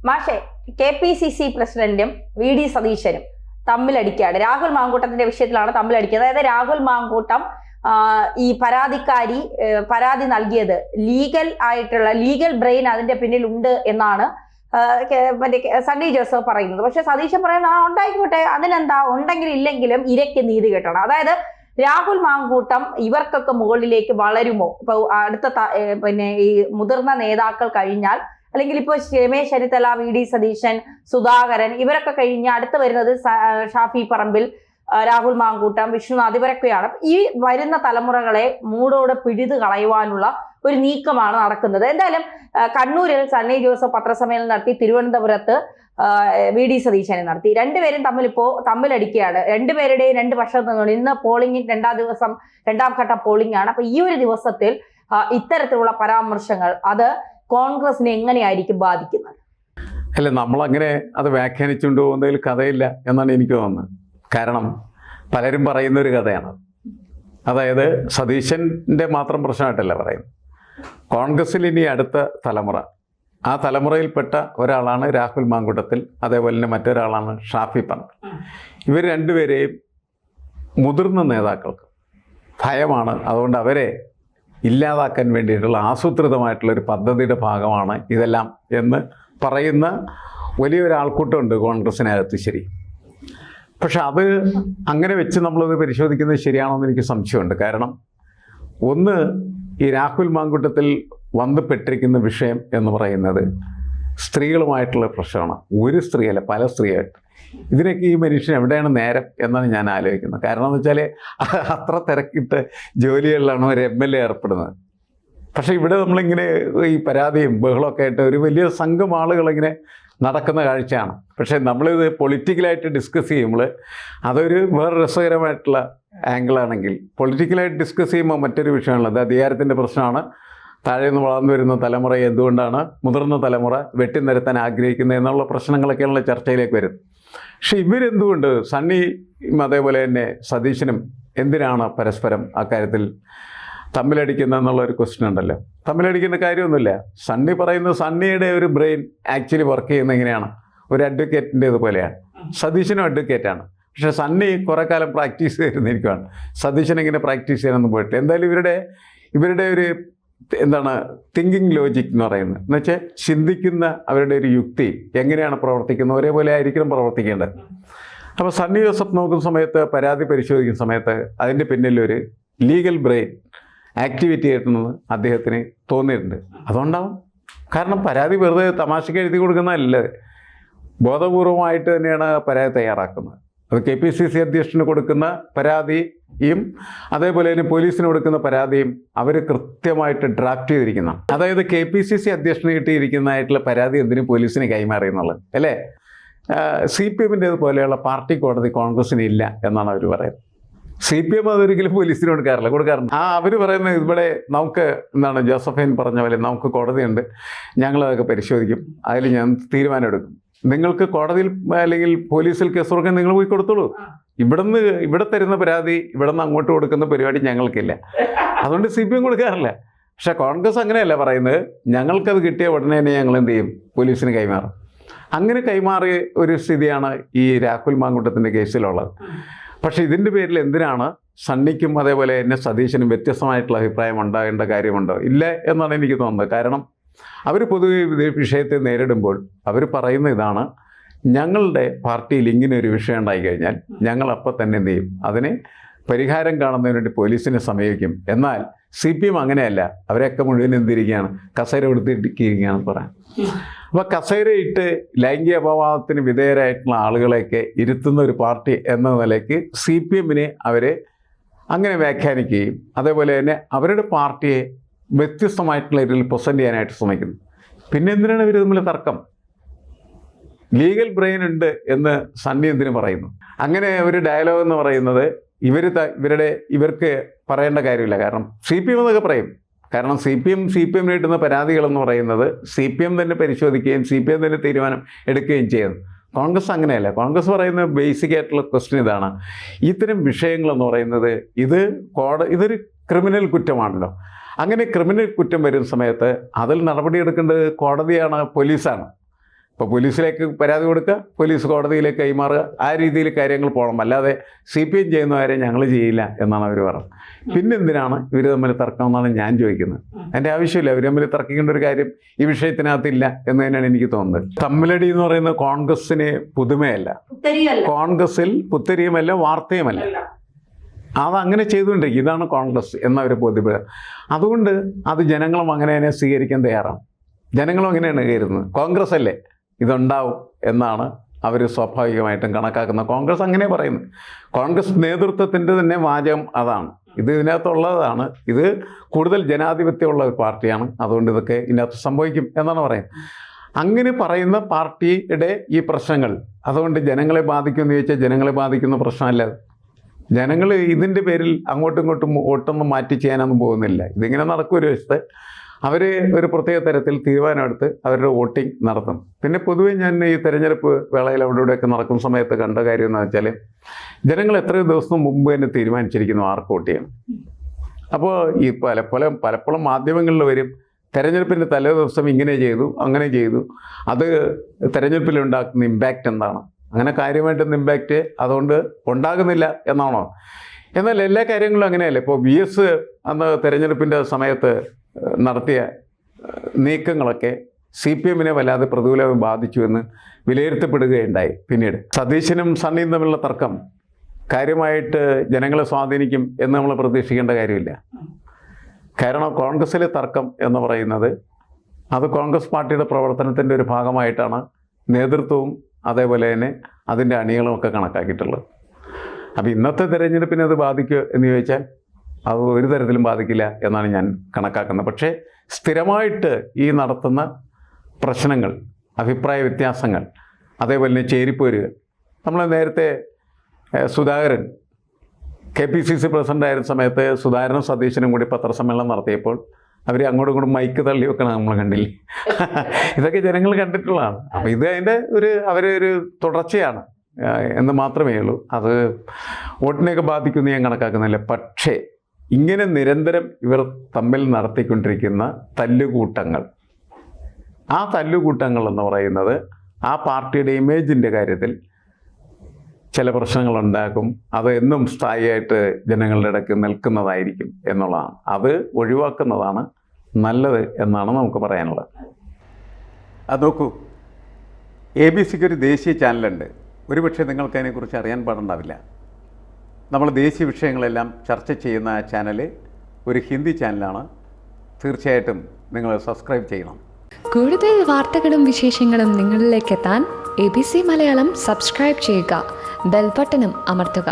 മാഷെ, KPCC പ്രസിഡന്റും VD സതീശനും തമ്മിലടിക്കുകയാണ്. രാഹുൽ മാങ്കൂട്ടത്തിന്റെ വിഷയത്തിലാണ് തമ്മിലടിക്കുക. അതായത് രാഹുൽ മാങ്കൂട്ടം ഈ പരാതി നൽകിയത് ലീഗൽ ബ്രെയിൻ അതിന്റെ പിന്നിൽ ഉണ്ട് എന്നാണ് മറ്റേ സണ്ണി ജോസഫ് പറയുന്നത്. പക്ഷെ സതീശൻ പറയുന്നത് ഉണ്ടായിക്കോട്ടെ, അതിനെന്താ, ഉണ്ടെങ്കിലും ഇല്ലെങ്കിലും ഇരയ്ക്ക് നീതി കിട്ടണം. അതായത് രാഹുൽ മാങ്കൂട്ടം ഇവർക്കൊക്കെ മുകളിലേക്ക് വളരുമോ? ഇപ്പൊ അടുത്ത ഈ മുതിർന്ന നേതാക്കൾ കഴിഞ്ഞാൽ, അല്ലെങ്കിൽ ഇപ്പോൾ രമേശ് ചെന്നിത്തല, VD സതീശൻ, സുധാകരൻ ഇവരൊക്കെ കഴിഞ്ഞ് അടുത്ത് വരുന്നത് ഷാഫി പറമ്പിൽ, രാഹുൽ മാങ്കൂട്ടം, വിഷ്ണുനാഥ് ഇവരൊക്കെയാണ്. ഈ വരുന്ന തലമുറകളെ മൂടോടെ പിഴുതു കളയുവാനുള്ള ഒരു നീക്കമാണ് നടക്കുന്നത്. എന്തായാലും കണ്ണൂരിൽ സണ്ണി ജോസഫ് പത്രസമ്മേളനം നടത്തി, തിരുവനന്തപുരത്ത് VD സതീശനെ നടത്തി. രണ്ടുപേരും തമ്മിലടിക്കുകയാണ്. രണ്ടുപേരുടെയും രണ്ട് പക്ഷത്ത് നിന്നാണ്. ഇന്ന് പോളിംഗ് രണ്ടാം ഘട്ട പോളിംഗ് ആണ്. അപ്പൊ ഈ ഒരു ദിവസത്തിൽ ഇത്തരത്തിലുള്ള പരാമർശങ്ങൾ അത് കോൺഗ്രസിനെ എങ്ങനെയായിരിക്കും ബാധിക്കുന്നത്? അല്ല, നമ്മളങ്ങനെ അത് വ്യാഖ്യാനിച്ചുകൊണ്ട് പോകുന്നതിൽ കഥയില്ല എന്നാണ് എനിക്ക് തോന്നുന്നത്. കാരണം പലരും പറയുന്ന ഒരു കഥയാണ്. അതായത് സതീശൻ്റെ മാത്രം പ്രശ്നമായിട്ടല്ല പറയുന്നത്. കോൺഗ്രസിൽ ഇനി അടുത്ത തലമുറ, ആ തലമുറയിൽപ്പെട്ട ഒരാളാണ് രാഹുൽ മാങ്കൂട്ടത്തിൽ, അതേപോലെ തന്നെ മറ്റൊരാളാണ് ഷാഫി പറമ്പിൽ. ഇവർ രണ്ടുപേരെയും മുതിർന്ന നേതാക്കൾക്ക് ഭയമാണ്. അതുകൊണ്ട് അവരെ ഇല്ലാതാക്കാൻ വേണ്ടിയിട്ടുള്ള ആസൂത്രിതമായിട്ടുള്ളൊരു പദ്ധതിയുടെ ഭാഗമാണ് ഇതെല്ലാം എന്ന് പറയുന്ന വലിയൊരു ആൾക്കൂട്ടമുണ്ട് കോൺഗ്രസിനകത്ത്. ശരി, പക്ഷെ അത് അങ്ങനെ വെച്ച് നമ്മളത് പരിശോധിക്കുന്നത് ശരിയാണോ എന്ന് എനിക്ക് സംശയമുണ്ട്. കാരണം ഒന്ന്, ഈ രാഹുൽ മാങ്കൂട്ടത്തിൽ വന്നുപെട്ടിരിക്കുന്ന വിഷയം എന്ന് പറയുന്നത് സ്ത്രീകളുമായിട്ടുള്ള പ്രശ്നമാണ്. ഒരു സ്ത്രീയല്ല, പല സ്ത്രീയായിട്ട്. ഇതിനൊക്കെ ഈ മനുഷ്യൻ എവിടെയാണ് നേരം എന്നാണ് ഞാൻ ആലോചിക്കുന്നത്. കാരണം എന്ന് വെച്ചാൽ അത്ര തിരക്കിട്ട് ജോലികളിലാണ് ഒരു MLA ഏർപ്പെടുന്നത്. പക്ഷേ ഇവിടെ നമ്മളിങ്ങനെ ഈ പരാതിയും ബഹളമൊക്കെ ആയിട്ട് ഒരു വലിയ സംഘം ആളുകളിങ്ങനെ നടക്കുന്ന കാഴ്ചയാണ്. പക്ഷേ നമ്മളിത് പൊളിറ്റിക്കലായിട്ട് ഡിസ്കസ് ചെയ്യുമ്പോൾ അതൊരു വേറെ രസകരമായിട്ടുള്ള ആംഗിളാണെങ്കിൽ, പൊളിറ്റിക്കലായിട്ട് ഡിസ്കസ് ചെയ്യുമ്പോൾ മറ്റൊരു വിഷയമാണുള്ളത്. അധികാരത്തിൻ്റെ പ്രശ്നമാണ്. താഴെ നിന്ന് വളർന്നു വരുന്ന തലമുറ എന്തുകൊണ്ടാണ് മുതിർന്ന തലമുറ വെട്ടിനിരത്താൻ ആഗ്രഹിക്കുന്നത് എന്നുള്ള പ്രശ്നങ്ങളൊക്കെയുള്ള ചർച്ചയിലേക്ക് വരും. പക്ഷെ ഇവരെന്തുകൊണ്ട്, സണ്ണിയും അതേപോലെ തന്നെ സതീശനും എന്തിനാണ് പരസ്പരം അക്കാര്യത്തിൽ തമ്മിലടിക്കുന്നത് എന്നുള്ളൊരു ക്വസ്റ്റ്യൻ ഉണ്ടല്ലോ. തമ്മിലടിക്കേണ്ട കാര്യമൊന്നുമില്ല. സണ്ണി പറയുന്നത് സണ്ണിയുടെ ഒരു ബ്രെയിൻ ആക്ച്വലി വർക്ക് ചെയ്യുന്നത് എങ്ങനെയാണ്, ഒരു അഡ്വക്കേറ്റിൻ്റെ ഇതുപോലെയാണ്. സതീശനും അഡ്വക്കേറ്റാണ്. പക്ഷേ സണ്ണി കുറേ കാലം പ്രാക്ടീസ് ചെയ്തിരുന്നിരിക്കുകയാണ്. സതീശൻ ഇങ്ങനെ പ്രാക്ടീസ് ചെയ്യാനൊന്നും പോയിട്ട്. എന്തായാലും ഇവരുടെ ഒരു തിങ്കിങ് ലോജിക് എന്ന് പറയുന്നത്, എന്ന് വെച്ചാൽ ചിന്തിക്കുന്ന അവരുടെ ഒരു യുക്തി എങ്ങനെയാണ് പ്രവർത്തിക്കുന്നത്, ഒരേപോലെ ആയിരിക്കണം പ്രവർത്തിക്കേണ്ടത്. അപ്പോൾ സണ്ണി ജോസഫ് നോക്കുന്ന സമയത്ത്, പരാതി പരിശോധിക്കുന്ന സമയത്ത് അതിൻ്റെ പിന്നിലൊരു ലീഗൽ ബ്രെയിൻ ആക്ടിവിറ്റി ആയിട്ടെന്ന് അദ്ദേഹത്തിന് തോന്നിയിട്ടുണ്ട്. അതുകൊണ്ടാവും. കാരണം പരാതി വെറുതെ തമാശയ്ക്ക് എഴുതി കൊടുക്കുന്നതല്ല, ബോധപൂർവമായിട്ട് തന്നെയാണ് പരാതി തയ്യാറാക്കുന്നത്. അത് KPCC അധ്യക്ഷന് കൊടുക്കുന്ന പരാതിയും അതേപോലെ തന്നെ പോലീസിന് കൊടുക്കുന്ന പരാതിയും അവർ കൃത്യമായിട്ട് ഡ്രാഫ്റ്റ് ചെയ്തിരിക്കുന്ന, അതായത് KPCC അധ്യക്ഷന് കിട്ടിയിരിക്കുന്നതായിട്ടുള്ള പരാതി എന്തിനും പോലീസിന് കൈമാറി എന്നുള്ളത് അല്ലേ. CPMൻ്റെ പോലെയുള്ള പാർട്ടി കോടതി കോൺഗ്രസിന് ഇല്ല എന്നാണ് അവർ പറയുന്നത്. CPM അതൊരിക്കലും പോലീസിന് കൊടുക്കാറുണ്ട്. അവർ പറയുന്നത് ഇവിടെ നമുക്ക് ജോസഫൈൻ പറഞ്ഞ പോലെ നമുക്ക് കോടതിയുണ്ട്, ഞങ്ങളതൊക്കെ പരിശോധിക്കും, അതിൽ ഞാൻ തീരുമാനം എടുക്കും. നിങ്ങൾക്ക് കോടതിയിൽ അല്ലെങ്കിൽ പോലീസിൽ കേസ് കൊടുക്കാൻ നിങ്ങൾ പോയി കൊടുത്തോളൂ. ഇവിടെ തരുന്ന പരാതി ഇവിടെ നിന്ന് അങ്ങോട്ട് കൊടുക്കുന്ന പരിപാടി ഞങ്ങൾക്കില്ല. അതുകൊണ്ട് CPM കൊടുക്കാറില്ല. പക്ഷെ കോൺഗ്രസ് അങ്ങനെയല്ല പറയുന്നത്, ഞങ്ങൾക്കത് കിട്ടിയ ഉടനെ തന്നെ ഞങ്ങൾ എന്ത് ചെയ്യും, പോലീസിന് കൈമാറും. അങ്ങനെ കൈമാറിയ ഒരു സ്ഥിതിയാണ് ഈ രാഹുൽ മാങ്കൂട്ടത്തിൻ്റെ കേസിലുള്ളത്. പക്ഷേ ഇതിൻ്റെ പേരിൽ എന്തിനാണ് സണ്ണിക്കും അതേപോലെ തന്നെ സതീശനും വ്യത്യസ്തമായിട്ടുള്ള അഭിപ്രായം ഉണ്ടാകേണ്ട കാര്യമുണ്ടോ? ഇല്ല എന്നാണ് എനിക്ക് തോന്നുന്നത്. കാരണം അവർ പൊതുവെ ഈ വിഷയത്തെ നേരിടുമ്പോൾ അവർ പറയുന്ന ഇതാണ്, ഞങ്ങളുടെ പാർട്ടിയിൽ ഇങ്ങനെ ഒരു വിഷയം ഉണ്ടായിക്കഴിഞ്ഞാൽ ഞങ്ങൾ അപ്പം തന്നെ എന്ത് ചെയ്യും, അതിന് പരിഹാരം കാണുന്നതിന് വേണ്ടി പോലീസിനെ സമീപിക്കും. എന്നാൽ CPM അങ്ങനെയല്ല. അവരെയൊക്കെ മുഴുവൻ എന്തിരിക്കുകയാണ്, കസേര കൊടുത്തിരിക്കുകയാണെന്ന് പറയാം. അപ്പോൾ കസേരയിട്ട് ലൈംഗിക അപവാദത്തിന് വിധേയരായിട്ടുള്ള ആളുകളെയൊക്കെ ഇരുത്തുന്ന ഒരു പാർട്ടി എന്ന നിലയ്ക്ക് CPMനെ അവർ അങ്ങനെ വ്യാഖ്യാനിക്കുകയും അതേപോലെ തന്നെ അവരുടെ പാർട്ടിയെ വ്യത്യസ്തമായിട്ടുള്ള ഇതിൽ പ്രസൻറ്റ് ചെയ്യാനായിട്ട് ശ്രമിക്കുന്നു. പിന്നെ എന്തിനാണ് ഇവർ തമ്മിൽ തർക്കം? ലീഗൽ ബ്രെയിൻ ഉണ്ട് എന്ന് സണ്ണി എന്തിനു പറയുന്നു? അങ്ങനെ ഒരു ഡയലോഗ് എന്ന് പറയുന്നത് ഇവർക്ക് പറയേണ്ട കാര്യമില്ല. കാരണം CPM എന്നൊക്കെ പറയും. കാരണം CPM കിട്ടുന്ന പരാതികളെന്ന് പറയുന്നത് CPM തന്നെ പരിശോധിക്കുകയും CPM തന്നെ തീരുമാനം എടുക്കുകയും ചെയ്യുന്നു. കോൺഗ്രസ് അങ്ങനെയല്ല. കോൺഗ്രസ് പറയുന്ന ബേസിക് ആയിട്ടുള്ള ക്വസ്റ്റ്യൻ ഇതാണ്, ഇത്തരം വിഷയങ്ങളെന്ന് പറയുന്നത് ഇതൊരു ക്രിമിനൽ കുറ്റമാണല്ലോ. അങ്ങനെ ക്രിമിനൽ കുറ്റം വരുന്ന സമയത്ത് അതിൽ നടപടിയെടുക്കേണ്ടത് കോടതിയാണ്, പോലീസാണ്. ഇപ്പോൾ പോലീസിലേക്ക് പരാതി കൊടുക്കുക, പോലീസ് കോടതിയിലേക്ക് കൈമാറുക, ആ രീതിയിൽ കാര്യങ്ങൾ പോകണം. അല്ലാതെ CPM ചെയ്യുന്ന കാര്യം ഞങ്ങൾ ചെയ്യില്ല എന്നാണ് അവർ പറഞ്ഞത്. പിന്നെന്തിനാണ് ഇവർ തമ്മിൽ തർക്കം എന്നാണ് ഞാൻ ചോദിക്കുന്നത്. എൻ്റെ ആവശ്യമില്ല, ഇവർ തമ്മിൽ തർക്കിക്കേണ്ട ഒരു കാര്യം ഈ വിഷയത്തിനകത്തില്ല എന്ന് തന്നെയാണ് എനിക്ക് തോന്നുന്നത്. തമ്മിലടി എന്ന് പറയുന്നത് കോൺഗ്രസ്സിന് പുതുമയല്ല, കോൺഗ്രസ്സിൽ പുത്തരിയുമല്ല വാർത്തയുമല്ല. അതങ്ങനെ ചെയ്തുകൊണ്ടിരിക്കും. ഇതാണ് കോൺഗ്രസ് എന്നവർ ബോധ്യപ്പെടുക. അതുകൊണ്ട് അത് ജനങ്ങളും അങ്ങനെ തന്നെ സ്വീകരിക്കാൻ തയ്യാറാണ്. ജനങ്ങളും അങ്ങനെയാണ് കരുതുന്നത്. കോൺഗ്രസ് അല്ലേ ഇതുണ്ടാവും എന്നാണ് അവർ സ്വാഭാവികമായിട്ടും കണക്കാക്കുന്നത്. കോൺഗ്രസ് അങ്ങനെ പറയുന്നത്. കോൺഗ്രസ് നേതൃത്വത്തിൻ്റെ തന്നെ വാചകം അതാണ്. ഇതിനകത്തുള്ളതാണ്. ഇത് കൂടുതൽ ജനാധിപത്യമുള്ള ഒരു പാർട്ടിയാണ്, അതുകൊണ്ട് ഇതൊക്കെ ഇതിനകത്ത് സംഭവിക്കും എന്നാണ് പറയുന്നത്. അങ്ങനെ പറയുന്ന പാർട്ടിയുടെ ഈ പ്രശ്നങ്ങൾ അതുകൊണ്ട് ജനങ്ങളെ ബാധിക്കുമെന്ന് ചോദിച്ചാൽ ജനങ്ങളെ ബാധിക്കുന്ന പ്രശ്നമല്ല. ജനങ്ങൾ ഇതിൻ്റെ പേരിൽ അങ്ങോട്ടും ഇങ്ങോട്ടും വോട്ടൊന്നും മാറ്റി ചെയ്യാനൊന്നും പോകുന്നില്ല. ഇതിങ്ങനെ നടക്കും. ഒരു വശത്ത് അവർ ഒരു പ്രത്യേക തരത്തിൽ തീരുമാനമെടുത്ത് അവരുടെ വോട്ടിംഗ് നടത്തും. പിന്നെ പൊതുവെ ഞാൻ ഈ തെരഞ്ഞെടുപ്പ് വേളയിൽ അവിടെ ഇവിടെയൊക്കെ നടക്കുന്ന സമയത്ത് കണ്ട കാര്യം എന്ന് വെച്ചാൽ ജനങ്ങൾ എത്രയോ ദിവസം മുമ്പ് തന്നെ തീരുമാനിച്ചിരിക്കുന്നു ആർക്ക് വോട്ട് ചെയ്യണം. അപ്പോൾ ഈ പലപ്പോഴും മാധ്യമങ്ങളിൽ വരും തെരഞ്ഞെടുപ്പിൻ്റെ തലേ ദിവസം ഇങ്ങനെ ചെയ്തു അങ്ങനെ ചെയ്തു, അത് തെരഞ്ഞെടുപ്പിലുണ്ടാക്കുന്ന ഇമ്പാക്റ്റ് എന്താണ്? അങ്ങനെ കാര്യമായിട്ടൊന്നും ഇമ്പാക്റ്റ് അതുകൊണ്ട് ഉണ്ടാകുന്നില്ല എന്നാണോ? എന്നാൽ എല്ലാ കാര്യങ്ങളും അങ്ങനെയല്ല. ഇപ്പോൾ VS അന്ന് തെരഞ്ഞെടുപ്പിൻ്റെ സമയത്ത് നടത്തിയ നീക്കങ്ങളൊക്കെ CPMനെ വല്ലാതെ പ്രതികൂലമായി ബാധിച്ചു എന്ന് വിലയിരുത്തപ്പെടുകയുണ്ടായി. പിന്നീട് സതീശനും സണ്ണിയും തമ്മിലുള്ള തർക്കം കാര്യമായിട്ട് ജനങ്ങളെ സ്വാധീനിക്കും എന്ന് നമ്മൾ പ്രതീക്ഷിക്കേണ്ട കാര്യമില്ല. കാരണം കോൺഗ്രസ്സിലെ തർക്കം എന്ന് പറയുന്നത് അത് കോൺഗ്രസ് പാർട്ടിയുടെ പ്രവർത്തനത്തിൻ്റെ ഒരു ഭാഗമായിട്ടാണ് നേതൃത്വവും അതേപോലെ തന്നെ അതിൻ്റെ അണികളുമൊക്കെ കണക്കാക്കിയിട്ടുള്ളത്. അപ്പോൾ ഇന്നത്തെ തിരഞ്ഞെടുപ്പിനെ അത് ബാധിക്കുമോ എന്ന് ചോദിച്ചാൽ അത് ഒരു തരത്തിലും ബാധിക്കില്ല എന്നാണ് ഞാൻ കണക്കാക്കുന്നത്. പക്ഷേ സ്ഥിരമായിട്ട് ഈ നടത്തുന്ന പ്രശ്നങ്ങൾ, അഭിപ്രായ വ്യത്യാസങ്ങൾ, അതേപോലെ തന്നെ ചേരിപ്പോരുകൾ, നമ്മൾ നേരത്തെ സുധാകരൻ KPCC പ്രസിഡൻ്റായിരുന്ന സമയത്ത് സുധാകരനും സതീശനും കൂടി പത്രസമ്മേളനം നടത്തിയപ്പോൾ അവർ അങ്ങോട്ടും ഇങ്ങോട്ടും മൈക്ക് തള്ളി വെക്കണം നമ്മൾ കണ്ടില്ലേ. ഇതൊക്കെ ജനങ്ങൾ കണ്ടിട്ടുള്ളതാണ്. അപ്പോൾ ഇത് അതിൻ്റെ അവരൊരു തുടർച്ചയാണ് എന്ന് മാത്രമേ ഉള്ളൂ. അത് വോട്ടിനെയൊക്കെ ബാധിക്കുമെന്ന് ഞാൻ കണക്കാക്കുന്നില്ല. പക്ഷേ ഇങ്ങനെ നിരന്തരം ഇവർ തമ്മിൽ നടത്തിക്കൊണ്ടിരിക്കുന്ന തല്ലുകൂട്ടങ്ങൾ, ആ തല്ലുകൂട്ടങ്ങൾ എന്ന് പറയുന്നത് ആ പാർട്ടിയുടെ ഇമേജിൻ്റെ കാര്യത്തിൽ ചില പ്രശ്നങ്ങളുണ്ടാക്കും. അത് എന്നും സ്ഥായിയായിട്ട് ജനങ്ങളുടെ ഇടയ്ക്ക് നിൽക്കുന്നതായിരിക്കും എന്നുള്ളതാണ്. അത് ഒഴിവാക്കുന്നതാണ് നല്ലത് എന്നാണ് നമുക്ക് പറയാനുള്ളത്. അത് നോക്കൂ, ABC-ക്ക് ഒരു ദേശീയ ചാനലുണ്ട്. ഒരുപക്ഷെ നിങ്ങൾക്ക് അതിനെക്കുറിച്ച് അറിയാൻ പാടുണ്ടാവില്ല. നമ്മൾ ദേശീയ വിഷയങ്ങളെല്ലാം ചർച്ച ചെയ്യുന്ന ആ ചാനൽ ഒരു ഹിന്ദി ചാനലാണ്. തീർച്ചയായിട്ടും നിങ്ങൾ സബ്സ്ക്രൈബ് ചെയ്യണം. കൂടുതൽ വാർത്തകളും വിശേഷങ്ങളും നിങ്ങളിലേക്ക് എത്താൻ ABC മലയാളം സബ്സ്ക്രൈബ് ചെയ്യുക, ബെൽ ബട്ടണും അമർത്തുക.